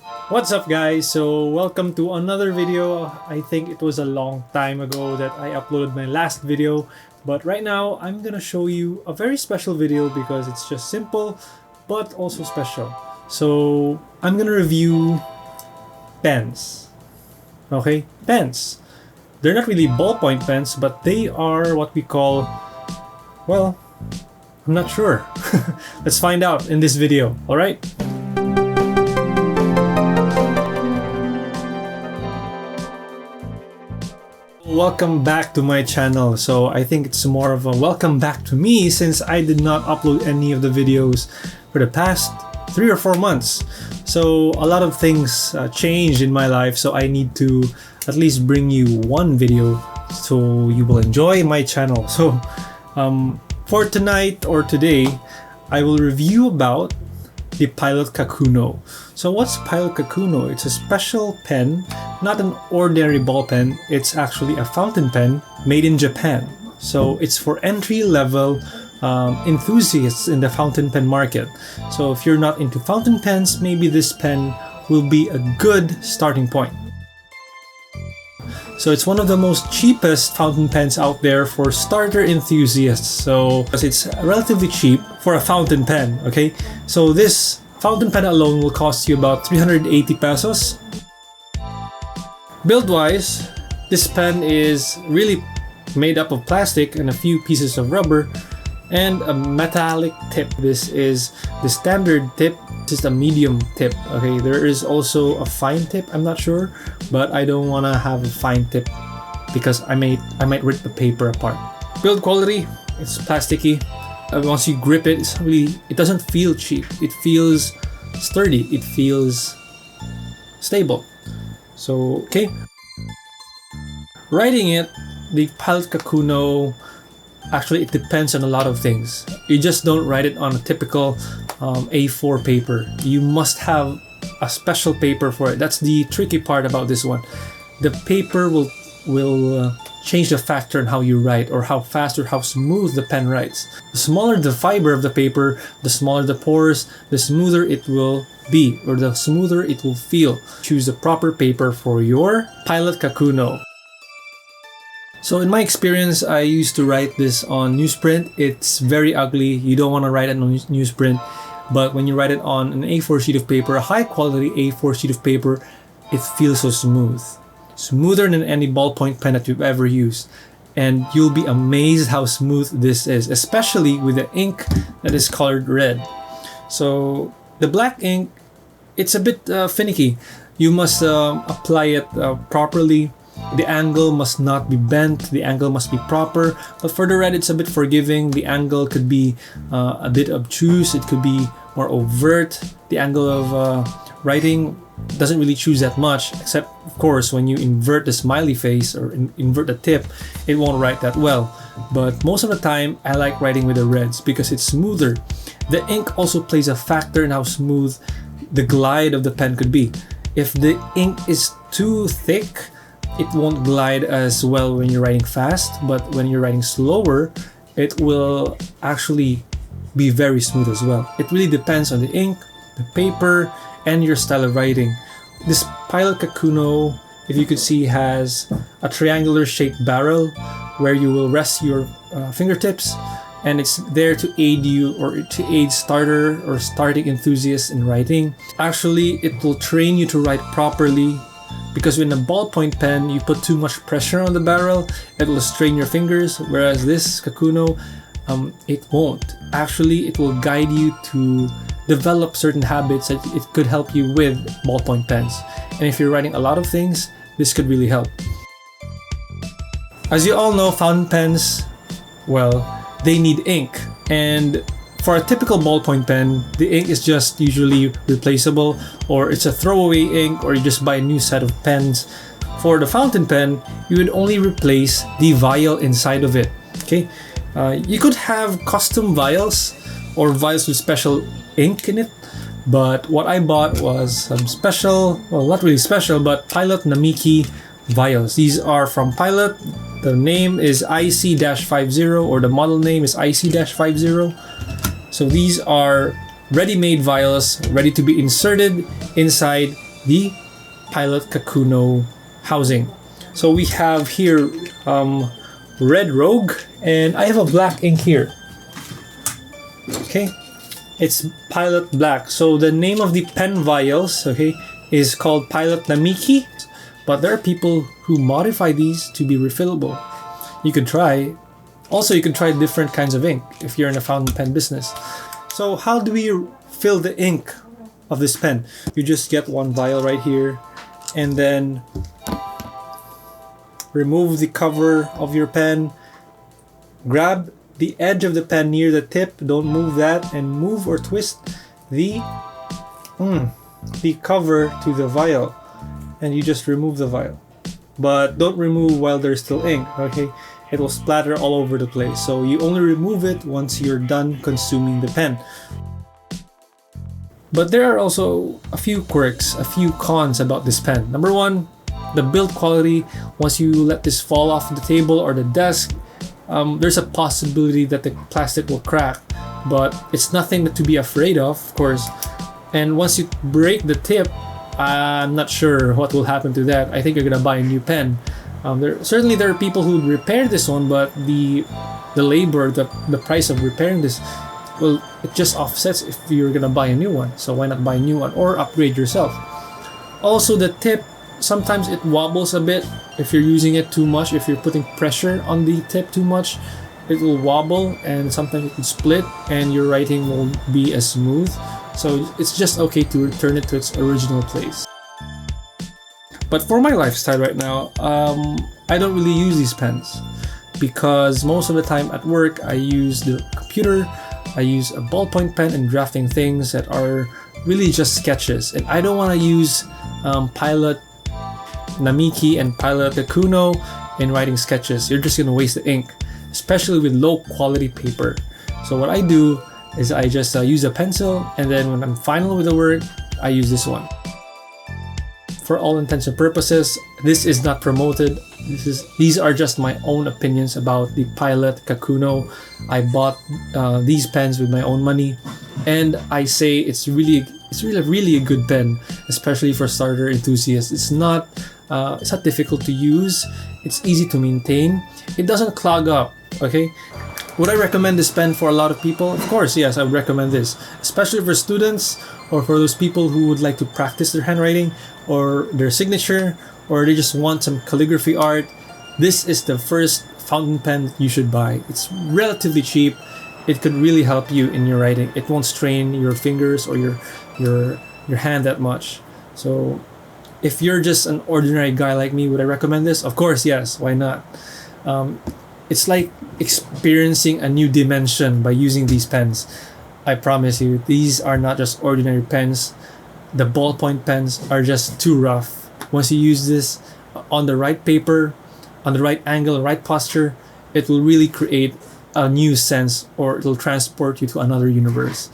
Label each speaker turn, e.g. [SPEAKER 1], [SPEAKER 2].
[SPEAKER 1] What's up guys? So welcome to another video. I think it was a long time ago that I uploaded my last video, but right now I'm gonna show you a very special video because it's just simple but also special. So I'm gonna review pens. Okay, pens. They're not really ballpoint pens, but they are what we call, well, I'm not sure. Let's find out in this video, alright? Welcome back to my channel. So I think it's more of a welcome back to me since I did not upload any of the videos for the past 3 or 4 months. So a lot of things changed in my life, so I need to at least bring you one video so you will enjoy my channel. So for tonight or today, I will review about the Pilot Kakuno. So what's Pilot Kakuno? It's a special pen, not an ordinary ball pen. It's actually a fountain pen made in Japan. So it's for entry-level enthusiasts in the fountain pen market. So if you're not into fountain pens, maybe this pen will be a good starting point. So it's one of the most cheapest fountain pens out there for starter enthusiasts. So it's relatively cheap for a fountain pen, okay? So this fountain pen alone will cost you about 380 pesos. Build-wise, this pen is really made up of plastic and a few pieces of rubber and a metallic tip. This is the standard tip. This is the medium tip. Okay, there is also a fine tip. I'm not sure, but I don't want to have a fine tip because I might rip the paper apart. Build quality, it's plasticky. Once you grip it, it doesn't feel cheap. It feels sturdy. It feels stable. So okay, writing it, the Pilot Kakuno. Actually, it depends on a lot of things. You just don't write it on a typical A4 paper. You must have a special paper for it. That's the tricky part about this one. The paper will change the factor in how you write, or how fast or how smooth the pen writes. The smaller the fiber of the paper, the smaller the pores, the smoother it will be, or the smoother it will feel. Choose the proper paper for your Pilot Kakuno. So in my experience, I used to write this on newsprint. It's very ugly. You don't want to write it on newsprint. But when you write it on an A4 sheet of paper, a high quality A4 sheet of paper, it feels so smooth. Smoother than any ballpoint pen that you've ever used. And you'll be amazed how smooth this is, especially with the ink that is colored red. So the black ink, it's a bit finicky. You must apply it properly. The angle must not be bent, the angle must be proper. But for the red, it's a bit forgiving. The angle could be a bit obtuse, it could be more overt. The angle of writing doesn't really choose that much, except of course when you invert the smiley face or invert the tip, it won't write that well. But most of the time, I like writing with the reds because it's smoother. The ink also plays a factor in how smooth the glide of the pen could be. If the ink is too thick, it won't glide as well when you're writing fast, but when you're writing slower, it will actually be very smooth as well. It really depends on the ink, the paper, and your style of writing. This Pilot Kakuno, if you could see, has a triangular shaped barrel where you will rest your fingertips, and it's there to aid you, or to aid starter or starting enthusiasts in writing. Actually, it will train you to write properly, because when a ballpoint pen, you put too much pressure on the barrel, it will strain your fingers, whereas this Kakuno, it won't. Actually, it will guide you to develop certain habits that it could help you with ballpoint pens. And if you're writing a lot of things, this could really help. As you all know, fountain pens, well, they need ink. And for a typical ballpoint pen, the ink is just usually replaceable, or it's a throwaway ink, or you just buy a new set of pens. For the fountain pen, you would only replace the vial inside of it. Okay, you could have custom vials or vials with special ink in it, but what I bought was some special, well, not really special, but Pilot Namiki vials. These are from Pilot. The name is IC-50, or the model name is IC-50. So these are ready-made vials ready to be inserted inside the Pilot Kakuno housing. So we have here red Rogue, and I have a black ink here. Okay, it's Pilot Black. So the name of the pen vials, okay, is called Pilot Namiki, but there are people who modify these to be refillable. You could try. Also, you can try different kinds of ink if you're in a fountain pen business. So how do we fill the ink of this pen? You just get one vial right here, and then remove the cover of your pen. Grab the edge of the pen near the tip. Don't move that, and move or twist the cover to the vial, and you just remove the vial. But don't remove while there's still ink, okay? It will splatter all over the place. So you only remove it once you're done consuming the pen. But there are also a few quirks, a few cons about this pen. Number one, the build quality. Once you let this fall off the table or the desk, there's a possibility that the plastic will crack. But it's nothing to be afraid of course. And once you break the tip, I'm not sure what will happen to that. I think you're gonna buy a new pen. There are people who repair this one, but the labor, the price of repairing this, well, it just offsets if you're gonna buy a new one. So why not buy a new one or upgrade yourself? Also, the tip, sometimes it wobbles a bit if you're using it too much. If you're putting pressure on the tip too much, it will wobble, and sometimes it will split, and your writing won't be as smooth. So it's just okay to return it to its original place. But for my lifestyle right now, I don't really use these pens because most of the time at work I use the computer, I use a ballpoint pen in drafting things that are really just sketches, and I don't want to use Pilot Namiki and Pilot Kakuno in writing sketches. You're just gonna waste the ink, especially with low quality paper. So what I do is I just use a pencil, and then when I'm final with the work, I use this one. For all intents and purposes, this is not promoted. These are just my own opinions about the Pilot Kakuno. I bought these pens with my own money, and I say it's really a good pen, especially for starter enthusiasts. It's not difficult to use. It's easy to maintain. It doesn't clog up. Okay. Would I recommend this pen for a lot of people? Of course, yes, I would recommend this, especially for students or for those people who would like to practice their handwriting or their signature, or they just want some calligraphy art. This is the first fountain pen you should buy. It's relatively cheap. It could really help you in your writing. It won't strain your fingers or your hand that much. So if you're just an ordinary guy like me, would I recommend this? Of course, yes. Why not? It's like experiencing a new dimension by using these pens. I promise you, these are not just ordinary pens. The ballpoint pens are just too rough. Once you use this on the right paper, on the right angle, right posture, it will really create a new sense, or it will transport you to another universe.